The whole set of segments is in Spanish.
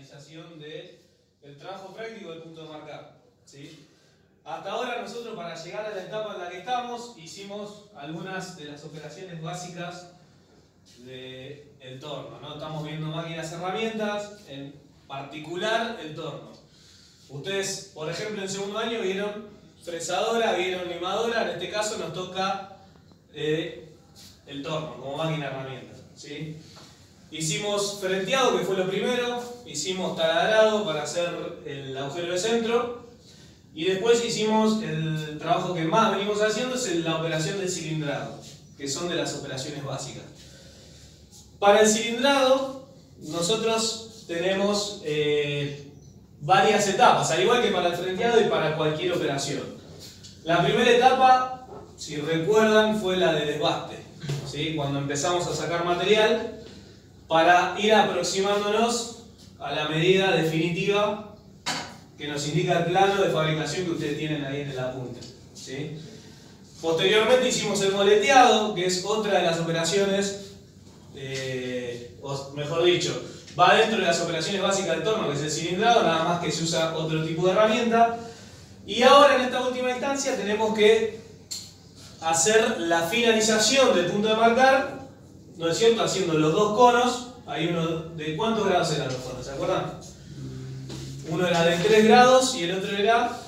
finalización del trabajo práctico del punto de marcar, ¿sí? Hasta ahora nosotros, para llegar a la etapa en la que estamos, hicimos algunas de las operaciones básicas del torno, ¿no? Estamos viendo máquinas, herramientas, en particular el torno. Ustedes, por ejemplo, en segundo año vieron fresadora, vieron limadora, en este caso nos toca el torno como máquina herramienta, ¿sí? Hicimos frenteado, que fue lo primero, hicimos taladrado para hacer el agujero de centro, y después hicimos el trabajo que más venimos haciendo, es la operación del cilindrado, que son de las operaciones básicas. Para el cilindrado, nosotros tenemos varias etapas, al igual que para el frenteado y para cualquier operación. La primera etapa, si recuerdan, fue la de desbaste, ¿sí? Cuando empezamos a sacar material para ir aproximándonos a la medida definitiva que nos indica el plano de fabricación que ustedes tienen ahí en el apunte, ¿sí? Posteriormente hicimos el moleteado, que es otra de las operaciones, o mejor dicho, va dentro de las operaciones básicas del torno, que es el cilindrado, nada más que se usa otro tipo de herramienta. Y ahora, en esta última instancia, tenemos que hacer la finalización del punto de marcar, ¿no es cierto? Haciendo los dos conos. Hay uno de ¿cuántos grados eran los conos? ¿Se acuerdan? Uno era de 3 grados y el otro era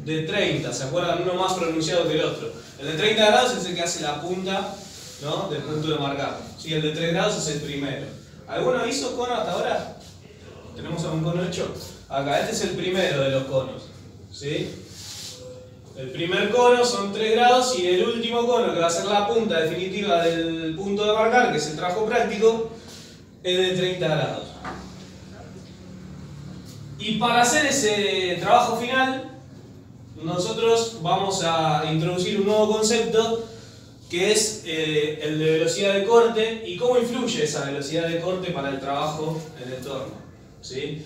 de 30. ¿Se acuerdan? Uno más pronunciado que el otro. El de 30 grados es el que hace la punta, ¿no?, del punto de marcar. ¿Sí? El de 3 grados es el primero. ¿Alguno hizo cono hasta ahora? ¿Tenemos algún cono hecho? Acá, este es el primero de los conos, ¿sí? El primer cono son 3 grados y el último cono, que va a ser la punta definitiva del punto de marcar, que es el trabajo práctico, es de 30 grados. Y para hacer ese trabajo final, nosotros vamos a introducir un nuevo concepto, que es el de velocidad de corte, y cómo influye esa velocidad de corte para el trabajo en el torno, ¿sí?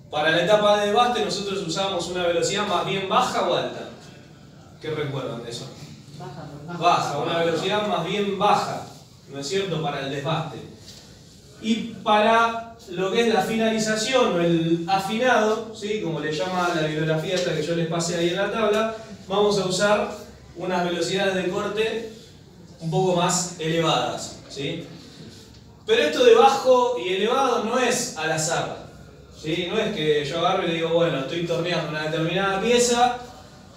Para la etapa de desbaste nosotros usamos una velocidad más bien baja o alta. ¿Qué recuerdan de eso? Baja, una velocidad más bien baja, ¿no es cierto?, para el desbaste. Y para lo que es la finalización o el afinado, ¿sí?, como le llama la bibliografía esta que yo les pasé ahí en la tabla, vamos a usar unas velocidades de corte un poco más elevadas, ¿sí? Pero esto de bajo y elevado no es al azar, ¿sí? No es que yo agarro y le digo, bueno, estoy torneando una determinada pieza,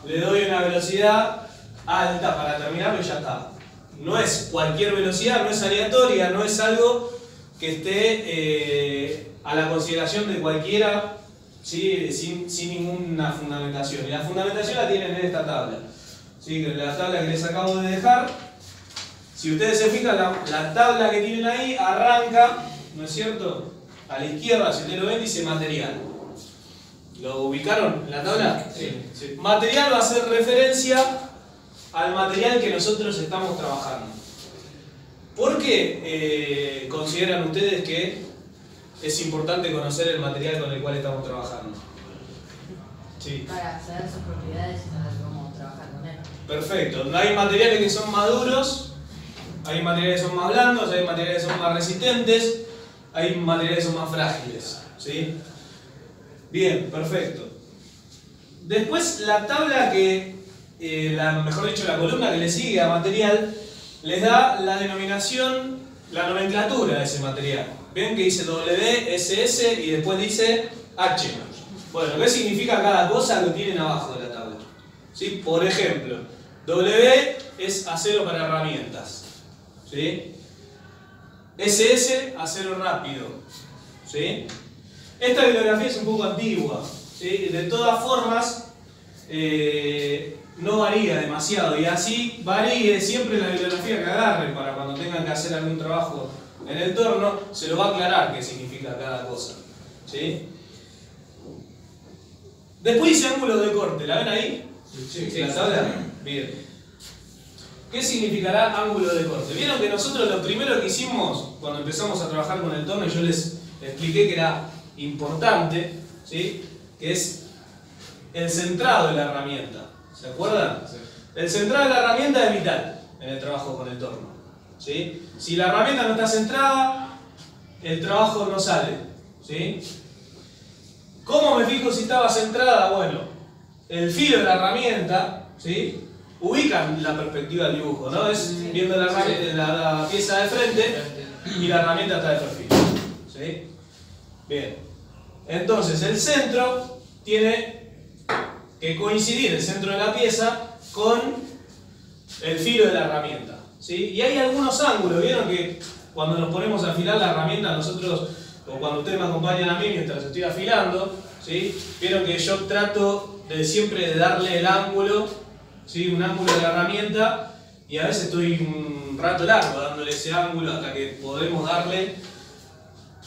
le doy una velocidad alta para terminarlo y ya está. No es cualquier velocidad, no es aleatoria, no es algo que esté a la consideración de cualquiera, ¿sí?, sin ninguna fundamentación. Y la fundamentación la tienen en esta tabla, ¿sí?, que la tabla que les acabo de dejar. Si ustedes se fijan, la tabla que tienen ahí arranca, ¿no es cierto?, a la izquierda, si ustedes lo ven, dice material. ¿Lo ubicaron en la tabla? Sí. Sí. Material va a hacer referencia al material que nosotros estamos trabajando. ¿Por qué consideran ustedes que es importante conocer el material con el cual estamos trabajando? Sí. Para saber sus propiedades y saber cómo trabajar con él. Perfecto. Hay materiales que son más duros, hay materiales que son más blandos, hay materiales que son más resistentes, hay materiales que son más frágiles, ¿sí? Bien, perfecto. Después la tabla que, mejor dicho, la columna que le sigue a material, les da la denominación, la nomenclatura de ese material. Ven que dice W, SS y después dice H. Bueno, ¿qué significa cada cosa? Lo tienen abajo de la tabla, ¿sí? Por ejemplo, W es acero para herramientas, ¿sí? SS, acero rápido, ¿sí? Esta bibliografía es un poco antigua, ¿sí? De todas formas, no varía demasiado, y así varíe siempre la bibliografía que agarren para cuando tengan que hacer algún trabajo en el torno, se lo va a aclarar qué significa cada cosa, ¿sí? Después dice ángulo de corte, ¿la ven ahí? Sí. ¿La tabla? Bien. ¿Qué significará ángulo de corte? Vieron que nosotros lo primero que hicimos cuando empezamos a trabajar con el torno, y yo les expliqué que era importante, ¿sí?, que es el centrado de la herramienta. ¿Se acuerdan? Sí. El centrado de la herramienta es vital en el trabajo con el torno, ¿sí? Si la herramienta no está centrada, el trabajo no sale, ¿sí? ¿Cómo me fijo si estaba centrada? Bueno, el filo de la herramienta, ¿sí? Ubican la perspectiva del dibujo, ¿no? Es viendo la pieza de frente y la herramienta está de perfil, ¿sí? Bien. Entonces el centro tiene que coincidir, el centro de la pieza, con el filo de la herramienta, ¿sí? Y hay algunos ángulos, ¿vieron que cuando nos ponemos a afilar la herramienta nosotros, o cuando ustedes me acompañan a mí mientras estoy afilando, ¿sí? Vieron que yo trato de siempre de darle el ángulo, ¿sí? Un ángulo de la herramienta, y a veces estoy un rato largo dándole ese ángulo hasta que podemos darle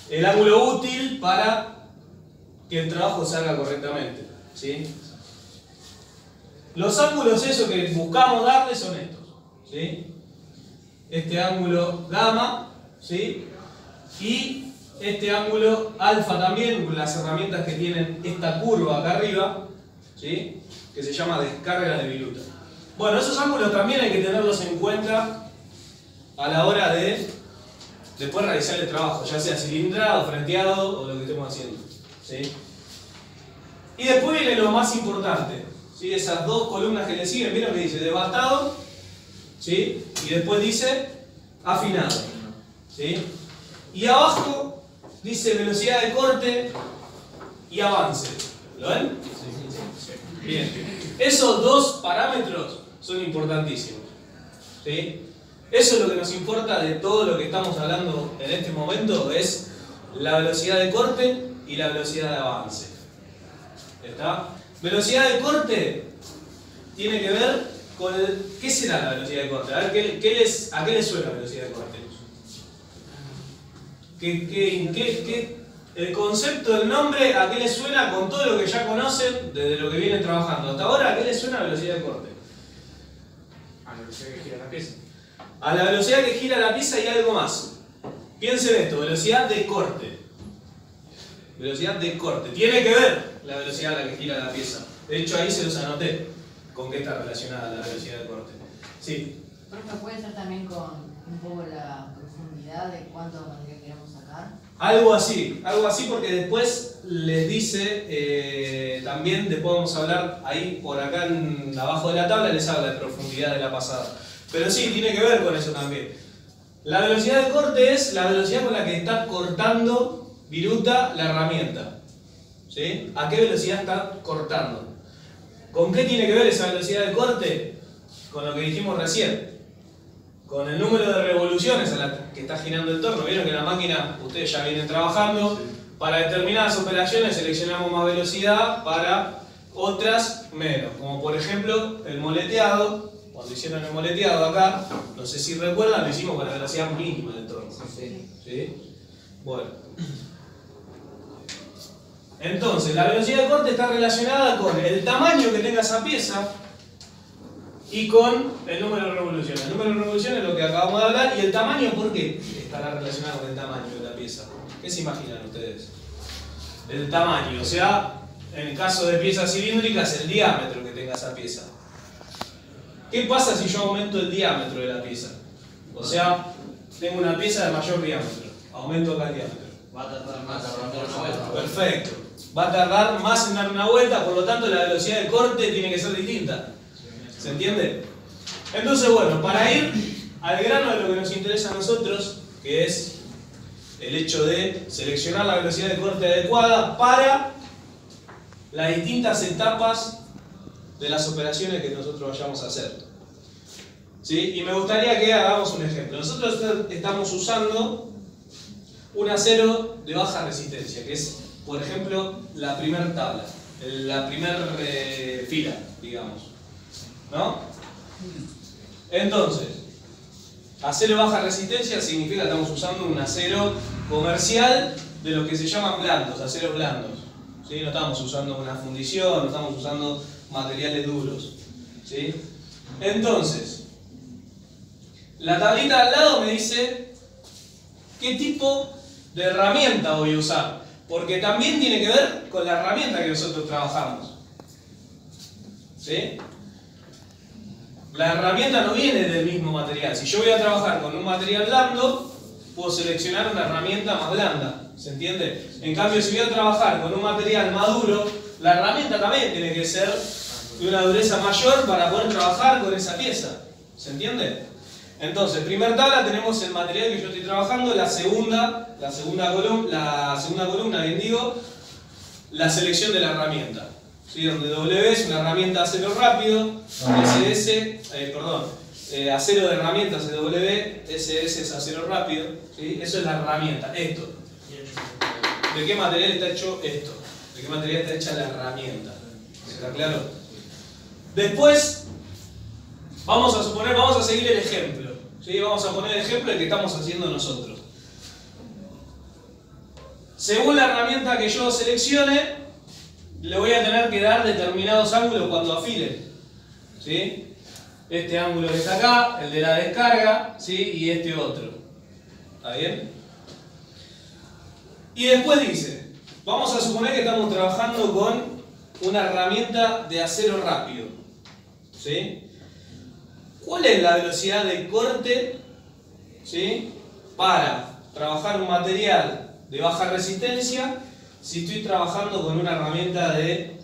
el ángulo útil para que el trabajo salga correctamente, ¿sí? Los ángulos esos que buscamos darle son estos, ¿sí? Este ángulo gamma, ¿sí? Y este ángulo alfa también, con las herramientas que tienen esta curva acá arriba, ¿sí? Que se llama descarga de viruta. Bueno, esos ángulos también hay que tenerlos en cuenta a la hora de después realizar el trabajo, ya sea cilindrado, frenteado o lo que estemos haciendo, ¿sí? Y después viene lo más importante, ¿sí? Esas dos columnas que le siguen, ¿vieron que dice devastado? ¿Sí? Y después dice afinado, ¿sí? Y abajo dice velocidad de corte y avance. ¿Lo ven? Bien. Esos dos parámetros son importantísimos, ¿sí? Eso es lo que nos importa de todo lo que estamos hablando en este momento, es la velocidad de corte y la velocidad de avance. ¿Está? Velocidad de corte tiene que ver con ¿qué será la velocidad de corte? A ver, ¿a qué les suena la velocidad de corte? El concepto del nombre, ¿a qué les suena con todo lo que ya conocen desde lo que vienen trabajando hasta ahora? ¿A qué les suena velocidad de corte? A la velocidad que gira la pieza. A la velocidad que gira la pieza y algo más. Piensen esto, velocidad de corte. Velocidad de corte. Tiene que ver la velocidad a la que gira la pieza. De hecho, ahí se los anoté con qué está relacionada la velocidad de corte. Sí. Profe, ¿puede ser también con un poco la profundidad de cuánto material queremos sacar? Algo así porque después les dice, también después vamos a hablar ahí por acá abajo de la tabla, les habla de profundidad de la pasada. Pero sí, tiene que ver con eso también. La velocidad de corte es la velocidad con la que está cortando viruta la herramienta, ¿sí? ¿A qué velocidad está cortando? ¿Con qué tiene que ver esa velocidad de corte? Con lo que dijimos recién. Con el número de revoluciones a la que está girando el torno. Vieron que la máquina, ustedes ya vienen trabajando. Para determinadas operaciones seleccionamos más velocidad, para otras menos. Como por ejemplo el moleteado. Cuando hicieron el moleteado acá, no sé si recuerdan, lo hicimos con la velocidad mínima del torno. ¿Sí? Bueno. Entonces, la velocidad de corte está relacionada con el tamaño que tenga esa pieza y con el número de revoluciones. El número de revoluciones es lo que acabamos de hablar. ¿Y el tamaño por qué estará relacionado con el tamaño de la pieza? ¿Qué se imaginan ustedes? El tamaño, o sea, en el caso de piezas cilíndricas, el diámetro que tenga esa pieza. ¿Qué pasa si yo aumento el diámetro de la pieza? O sea, tengo una pieza de mayor diámetro. Aumento acá el diámetro. Va a tardar más en dar una vuelta. Perfecto. Va a tardar más en dar una vuelta, por lo tanto la velocidad de corte tiene que ser distinta. ¿Se entiende? Entonces, bueno, para ir al grano de lo que nos interesa a nosotros, que es el hecho de seleccionar la velocidad de corte adecuada para las distintas etapas de las operaciones que nosotros vayamos a hacer. ¿Sí? Y me gustaría que hagamos un ejemplo. Nosotros estamos usando un acero de baja resistencia, que es, por ejemplo, la primera tabla, la primera fila, digamos. ¿No? Entonces, acero de baja resistencia significa que estamos usando un acero comercial de los que se llaman blandos, aceros blandos. ¿Sí? No estamos usando una fundición, no estamos usando materiales duros. ¿Sí? Entonces, la tablita al lado me dice qué tipo de herramienta voy a usar, porque también tiene que ver con la herramienta que nosotros trabajamos. ¿Sí? La herramienta no viene del mismo material. Si yo voy a trabajar con un material blando, puedo seleccionar una herramienta más blanda. ¿Se entiende? En cambio, si voy a trabajar con un material maduro, la herramienta también tiene que ser de una dureza mayor para poder trabajar con esa pieza. ¿Se entiende? Entonces, primer tabla tenemos el material que yo estoy trabajando, la segunda columna, bien digo, la selección de la herramienta. ¿Sí? Donde W es una herramienta acero rápido, acero de herramientas W, SS es acero rápido. ¿Sí? Eso es la herramienta, esto. ¿De qué material está hecho esto? ¿De qué material está hecha la herramienta? ¿Está claro? Después, vamos a seguir el ejemplo. ¿Sí? Vamos a poner el ejemplo que estamos haciendo nosotros. Según la herramienta que yo seleccione, le voy a tener que dar determinados ángulos cuando afile. ¿Sí? Este ángulo que está acá, el de la descarga, ¿sí? Y este otro. ¿Está bien? Y después dice, vamos a suponer que estamos trabajando con una herramienta de acero rápido. ¿Sí? ¿Cuál es la velocidad de corte, ¿sí? Para trabajar un material de baja resistencia si estoy trabajando con una herramienta de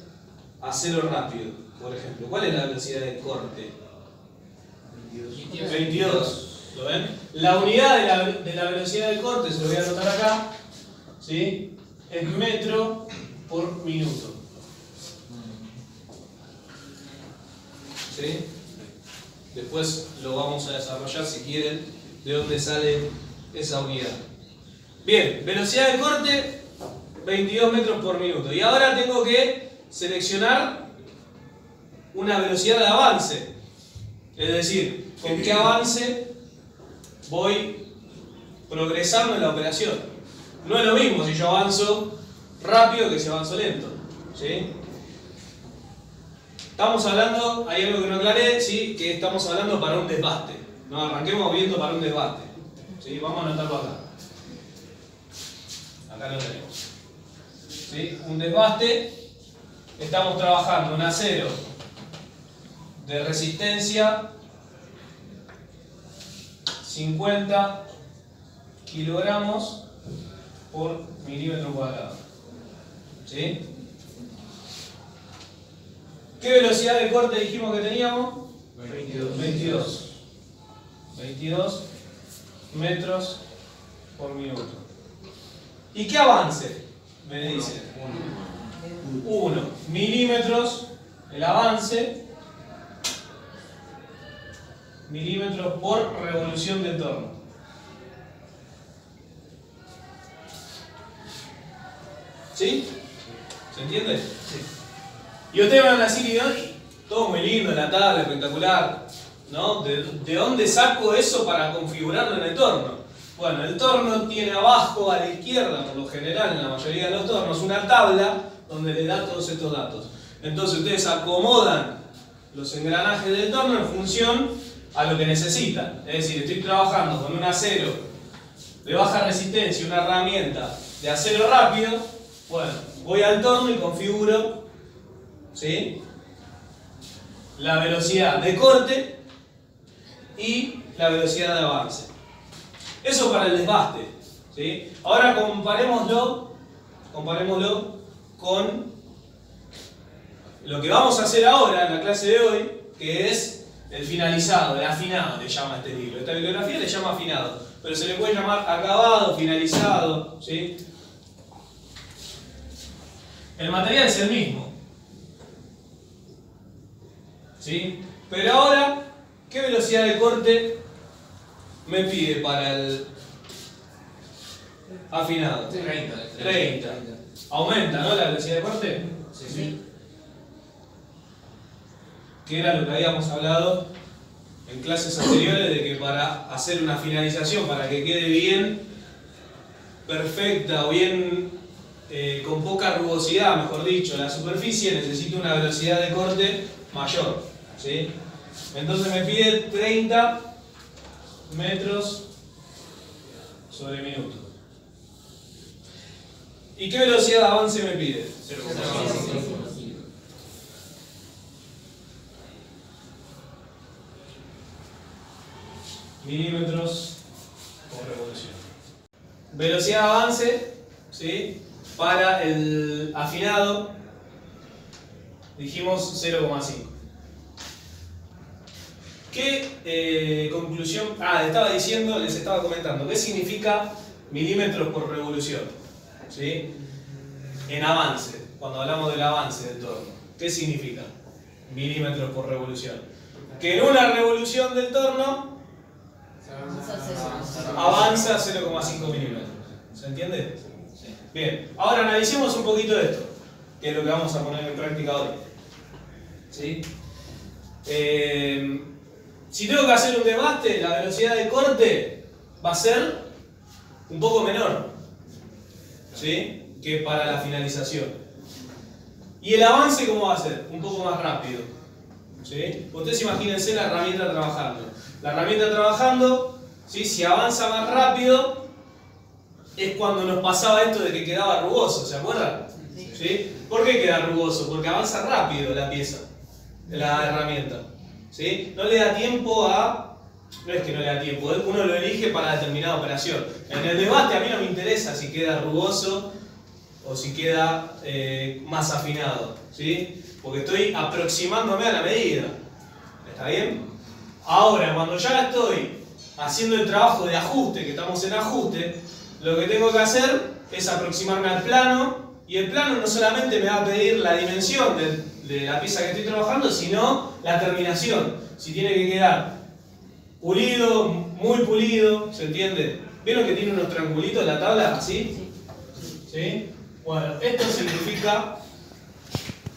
acero rápido, por ejemplo? ¿Cuál es la velocidad de corte? 22. ¿Lo ven? La unidad de la velocidad de corte, se lo voy a anotar acá, ¿sí? Es metro por minuto. ¿Sí? Después lo vamos a desarrollar, si quieren, de dónde sale esa unidad. Bien, velocidad de corte 22 metros por minuto. Y ahora tengo que seleccionar una velocidad de avance. Es decir, con qué avance voy progresando en la operación. No es lo mismo si yo avanzo rápido que si avanzo lento. ¿Sí? Estamos hablando, hay algo que no aclaré, ¿sí? Que estamos hablando para un desbaste. No, arranquemos viendo para un desbaste. ¿Sí? Vamos a anotarlo acá. Acá lo tenemos. ¿Sí? Un desbaste, estamos trabajando en acero de resistencia 50 kilogramos por milímetro cuadrado. ¿Sí? ¿Qué velocidad de corte dijimos que teníamos? 22 metros por minuto. ¿Y qué avance? Me dice 1 milímetros el avance, milímetros por revolución de torno. ¿Sí? ¿Se entiende? Sí. Y ustedes van a decir, todo muy lindo, la tabla, espectacular, ¿no? ¿De dónde saco eso para configurarlo en el torno? Bueno, el torno tiene abajo a la izquierda, por lo general, en la mayoría de los tornos, una tabla donde le da todos estos datos. Entonces ustedes acomodan los engranajes del torno en función a lo que necesitan. Es decir, estoy trabajando con un acero de baja resistencia, una herramienta de acero rápido. Bueno, voy al torno y configuro, ¿sí?, la velocidad de corte y la velocidad de avance. Eso para el desbaste, ¿sí? Ahora comparémoslo con lo que vamos a hacer ahora en la clase de hoy, que es el finalizado, el afinado, le llama este libro. Esta bibliografía le llama afinado, pero se le puede llamar acabado, finalizado, ¿sí? El material es el mismo, ¿sí? Pero ahora, ¿qué velocidad de corte me pide para el afinado? 30. Aumenta, ¿no?, la velocidad de corte. Sí. Que era lo que habíamos hablado en clases anteriores, de que para hacer una finalización, para que quede bien perfecta o bien con poca rugosidad, mejor dicho, la superficie, necesita una velocidad de corte mayor, ¿sí? Entonces me pide 30 metros sobre minuto. ¿Y qué velocidad de avance me pide? 0,5. Milímetros por revolución. Velocidad de avance ¿sí? Para el afinado dijimos 0,5. ¿Qué conclusión? Les estaba comentando, ¿qué significa milímetros por revolución? ¿Sí? En avance, cuando hablamos del avance del torno, ¿qué significa milímetros por revolución? Que en una revolución del torno avanza 0,5 milímetros. ¿Se entiende? Sí. Bien, ahora analicemos un poquito esto, que es lo que vamos a poner en práctica hoy. ¿Sí? Si tengo que hacer un desbaste, la velocidad de corte va a ser un poco menor, ¿sí?, que para la finalización. ¿Y el avance cómo va a ser? Un poco más rápido, ¿sí? Ustedes imagínense la herramienta trabajando. La herramienta trabajando, ¿sí?, si avanza más rápido, es cuando nos pasaba esto de que quedaba rugoso, ¿se acuerdan? ¿Sí? ¿Por qué queda rugoso? Porque avanza rápido la pieza, la herramienta, ¿sí? No le da tiempo a... No es que no le da tiempo, uno lo elige para determinada operación. En el desbaste a mí no me interesa si queda rugoso o si queda más afinado, ¿sí? Porque estoy aproximándome a la medida. ¿Está bien? Ahora, cuando ya estoy haciendo el trabajo de ajuste, que estamos en ajuste, lo que tengo que hacer es aproximarme al plano, y el plano no solamente me va a pedir la dimensión de la pieza que estoy trabajando, sino la terminación. Si tiene que quedar pulido, muy pulido, ¿se entiende? ¿Vieron que tiene unos triangulitos en la tabla así? ¿Sí? Bueno, esto significa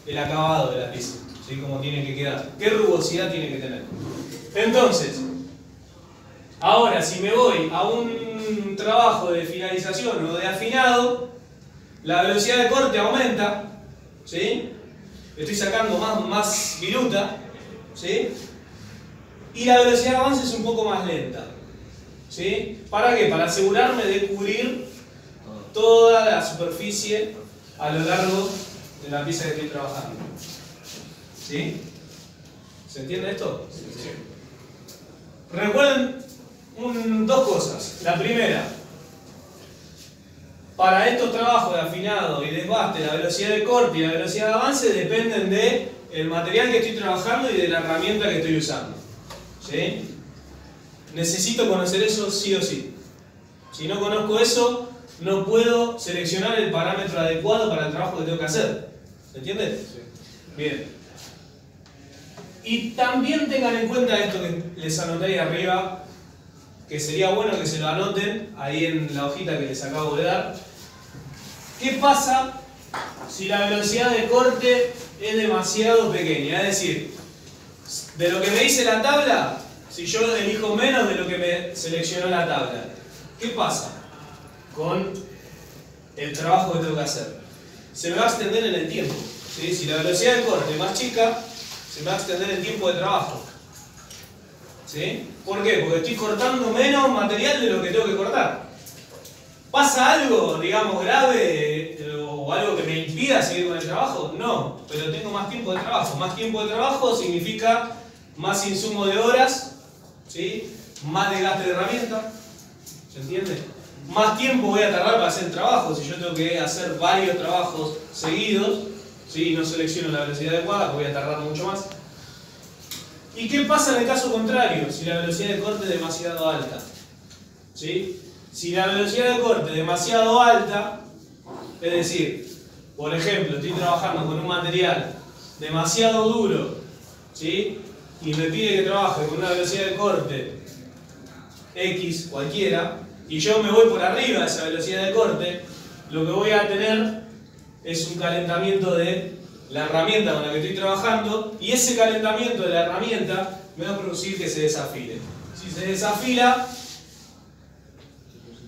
el acabado de la pieza, ¿sí? Cómo tiene que quedar, qué rugosidad tiene que tener. Entonces, ahora si me voy a un trabajo de finalización o de afinado, la velocidad de corte aumenta, ¿sí? Estoy sacando más viruta, ¿sí? Y la velocidad de avance es un poco más lenta, ¿sí? ¿Para qué? Para asegurarme de cubrir toda la superficie a lo largo de la pieza que estoy trabajando. ¿Sí? ¿Se entiende esto? Sí. Recuerden dos cosas. La primera, para estos trabajos de afinado y desbaste, la velocidad de corte y la velocidad de avance dependen del material que estoy trabajando y de la herramienta que estoy usando. ¿Sí? Necesito conocer eso sí o sí. Si no conozco eso, no puedo seleccionar el parámetro adecuado para el trabajo que tengo que hacer. ¿Se entiende? Sí. Bien. Y también tengan en cuenta esto que les anoté ahí arriba, que sería bueno que se lo anoten ahí en la hojita que les acabo de dar. ¿Qué pasa si la velocidad de corte es demasiado pequeña? Es decir, de lo que me dice la tabla, si yo elijo menos de lo que me seleccionó la tabla, ¿qué pasa con el trabajo que tengo que hacer? Se me va a extender en el tiempo, ¿sí? Si la velocidad de corte es más chica, se me va a extender el tiempo de trabajo, ¿sí? ¿Por qué? Porque estoy cortando menos material de lo que tengo que cortar. ¿Pasa algo, digamos, grave o algo que me impida seguir con el trabajo? No, pero tengo más tiempo de trabajo. Más tiempo de trabajo significa más insumo de horas, ¿sí? Más desgaste de herramienta, ¿se entiende? Más tiempo voy a tardar para hacer el trabajo. Si yo tengo que hacer varios trabajos seguidos, ¿sí?, y no selecciono la velocidad adecuada, voy a tardar mucho más. ¿Y qué pasa en el caso contrario? Si la velocidad de corte es demasiado alta, ¿sí? Si la velocidad de corte es demasiado alta, es decir, por ejemplo, estoy trabajando con un material demasiado duro, ¿sí?, y me pide que trabaje con una velocidad de corte X cualquiera, y yo me voy por arriba de esa velocidad de corte, lo que voy a tener es un calentamiento de la herramienta con la que estoy trabajando, y ese calentamiento de la herramienta me va a producir que se desafile. Si se desafila,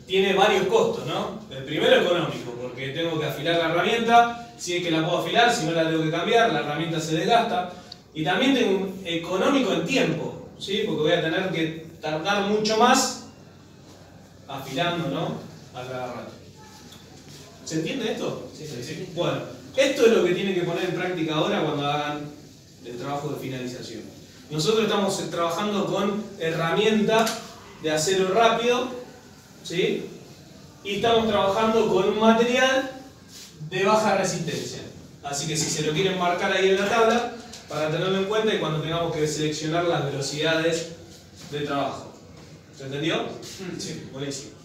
tiene varios costos, ¿no? El primero económico, porque tengo que afilar la herramienta, si es que la puedo afilar, si no la tengo que cambiar, la herramienta se desgasta. Y también tengo un económico en tiempo, ¿sí? Porque voy a tener que tardar mucho más afilando, ¿no?, a cada rato. ¿Se entiende esto? Sí, sí, sí. Bueno, esto es lo que tienen que poner en práctica ahora cuando hagan el trabajo de finalización. Nosotros estamos trabajando con herramienta de acero rápido, ¿sí?, y estamos trabajando con un material de baja resistencia. Así que si se lo quieren marcar ahí en la tabla, para tenerlo en cuenta y cuando tengamos que seleccionar las velocidades de trabajo. ¿Se entendió? Sí, buenísimo.